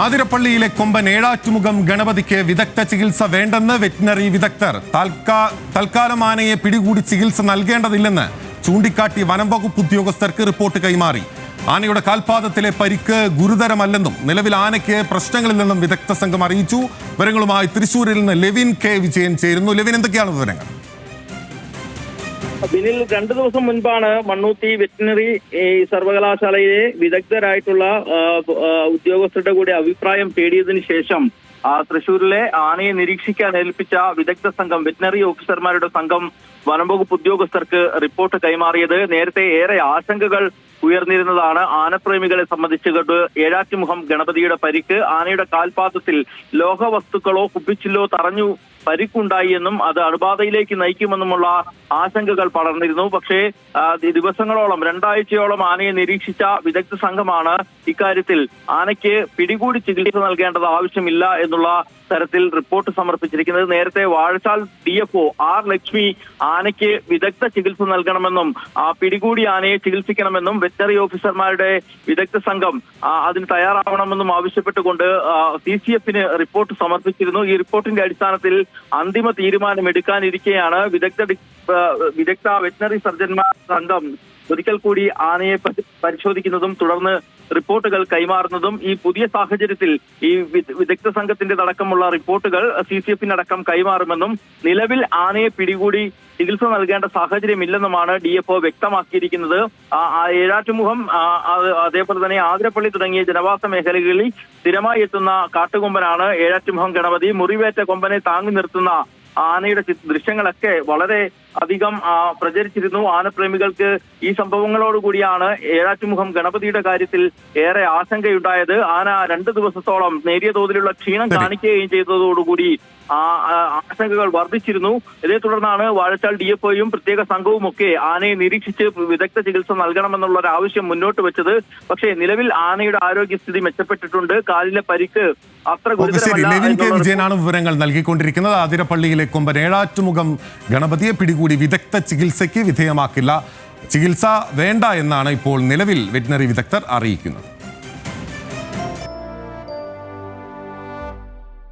ആതിരപ്പള്ളിയിലെ കൊമ്പൻ ഏഴാറ്റുമുഖം ഗണപതിക്ക് വിദഗ്ധ ചികിത്സ വേണ്ടെന്ന് വെറ്റിനറി വിദഗ്ധർ. തൽക്കാലം ആനയെ പിടികൂടി ചികിത്സ നൽകേണ്ടതില്ലെന്ന് ചൂണ്ടിക്കാട്ടി വനം വകുപ്പ് ഉദ്യോഗസ്ഥർക്ക് റിപ്പോർട്ട് കൈമാറി. ആനയുടെ കാൽപാദത്തിലെ പരിക്ക് ഗുരുതരമല്ലെന്നും നിലവിൽ ആനയ്ക്ക് പ്രശ്നങ്ങളില്ലെന്നും വിദഗ്ധ സംഘം അറിയിച്ചു. വിവരങ്ങളുമായി തൃശൂരിൽ നിന്ന് ലെവിൻ കെ വിജയൻ ചേരുന്നു. ലെവിൻ, എന്തൊക്കെയാണ് വിവരങ്ങൾ? ബിനിൽ, 2 ദിവസം മുൻപാണ് മണ്ണൂത്തി വെറ്റിനറി സർവകലാശാലയിലെ വിദഗ്ധരായിട്ടുള്ള ഉദ്യോഗസ്ഥരുടെ കൂടി അഭിപ്രായം തേടിയതിനു ശേഷം തൃശൂരിലെ ആനയെ നിരീക്ഷിക്കാൻ ഏൽപ്പിച്ച വിദഗ്ധ സംഘം, വെറ്റിനറി ഓഫീസർമാരുടെ സംഘം വനംവകുപ്പ് ഉദ്യോഗസ്ഥർക്ക് റിപ്പോർട്ട് കൈമാറിയത്. നേരത്തെ ഏറെ ആശങ്കകൾ ഉയർന്നിരുന്നതാണ് ആനപ്രേമികളെ സംബന്ധിച്ചുകൊണ്ട്. ഏഴാറ്റുമുഖം ഗണപതിയുടെ പരിക്ക്, ആനയുടെ കാൽപാദത്തിൽ ലോഹവസ്തുക്കളോ കുപ്പിച്ചില്ലോ തറഞ്ഞു പരിക്കുണ്ടായി എന്നും അത് അണുബാധയിലേക്ക് നയിക്കുമെന്നുമുള്ള ആശങ്കകൾ പടർന്നിരുന്നു. പക്ഷേ ദിവസങ്ങളോളം, 2 ആഴ്ചയോളം ആനയെ നിരീക്ഷിച്ച വിദഗ്ധ സംഘമാണ് ഇക്കാര്യത്തിൽ ആനയ്ക്ക് പിടികൂടി ചികിത്സ നൽകേണ്ടത് ആവശ്യമില്ല എന്നുള്ള തരത്തിൽ റിപ്പോർട്ട് സമർപ്പിച്ചിരിക്കുന്നത്. നേരത്തെ വാഴച്ചാൽ DFO R ലക്ഷ്മി ആനയ്ക്ക് വിദഗ്ധ ചികിത്സ നൽകണമെന്നും പിടികൂടി ആനയെ ചികിത്സിക്കണമെന്നും വെറ്ററിനറി ഓഫീസർമാരുടെ വിദഗ്ധ സംഘം അതിന് തയ്യാറാവണമെന്നും ആവശ്യപ്പെട്ടുകൊണ്ട് CCF-ന് റിപ്പോർട്ട് സമർപ്പിച്ചിരുന്നു. ഈ റിപ്പോർട്ടിന്റെ അടിസ്ഥാനത്തിൽ അന്തിമ തീരുമാനം എടുക്കാനിരിക്കെയാണ് വിദഗ്ധ വെറ്റിനറി സർജൻമാർ സംഘം ഒരിക്കൽ കൂടി ആനയെ പരിശോധിക്കുന്നതും തുടർന്ന് റിപ്പോർട്ടുകൾ കൈമാറുന്നതും. ഈ പുതിയ സാഹചര്യത്തിൽ ഈ വിദഗ്ധ സംഘത്തിന്റെ അടക്കമുള്ള റിപ്പോർട്ടുകൾ CCF-നടക്കം കൈമാറുമെന്നും നിലവിൽ ആനയെ പിടികൂടി ചികിത്സ നൽകേണ്ട സാഹചര്യമില്ലെന്നുമാണ് DFO വ്യക്തമാക്കിയിരിക്കുന്നത്. ഏഴാറ്റുമുഖം, അതേപോലെ തന്നെ ആതിരപ്പള്ളി തുടങ്ങിയ ജനവാസ മേഖലകളിൽ സ്ഥിരമായി എത്തുന്ന കാട്ടുകൊമ്പനാണ് ഏഴാറ്റുമുഖം ഗണപതി. മുറിവേറ്റ കൊമ്പനെ താങ്ങി നിർത്തുന്ന ആനയുടെ ദൃശ്യങ്ങളൊക്കെ വളരെ അധികം പ്രചരിച്ചിരുന്നു. ആനപ്രേമികൾക്ക് ഈ സംഭവങ്ങളോടുകൂടിയാണ് ഏഴാറ്റുമുഖം ഗണപതിയുടെ കാര്യത്തിൽ ഏറെ ആശങ്കയുണ്ടായത്. ആന 2 ദിവസത്തോളം നേരിയ തോതിലുള്ള ക്ഷീണം കാണിക്കുകയും ചെയ്തതോടുകൂടി ആശങ്കകൾ വർദ്ധിച്ചിരുന്നു. ഇതേ തുടർന്നാണ് വാഴച്ചാൽ DFO-യും പ്രത്യേക സംഘവും ഒക്കെ ആനയെ നിരീക്ഷിച്ച് വിദഗ്ധ ചികിത്സ നൽകണമെന്നുള്ള ഒരു ആവശ്യം മുന്നോട്ട് വെച്ചത്. പക്ഷേ നിലവിൽ ആനയുടെ ആരോഗ്യസ്ഥിതി മെച്ചപ്പെട്ടിട്ടുണ്ട്. കാലിലെ പരിക്ക് അത്ര ഗുരുതരമല്ല. ലെവിൻ കെ വിജയനാണ് വിവരങ്ങൾ നൽകിക്കൊണ്ടിരിക്കുന്നത്. ആതിരപ്പള്ളിയിലെ കൊമ്പൻ ഏഴാറ്റുമുഖം ഗണപതിയെ പിടികൂടി വിദഗ്ധ ചികിത്സയ്ക്ക് വിധേയമാക്കില്ല. ചികിത്സ വേണ്ട എന്നാണ് ഇപ്പോൾ നിലവിൽ വെറ്റിനറി വിദഗ്ധർ അറിയിക്കുന്നത്.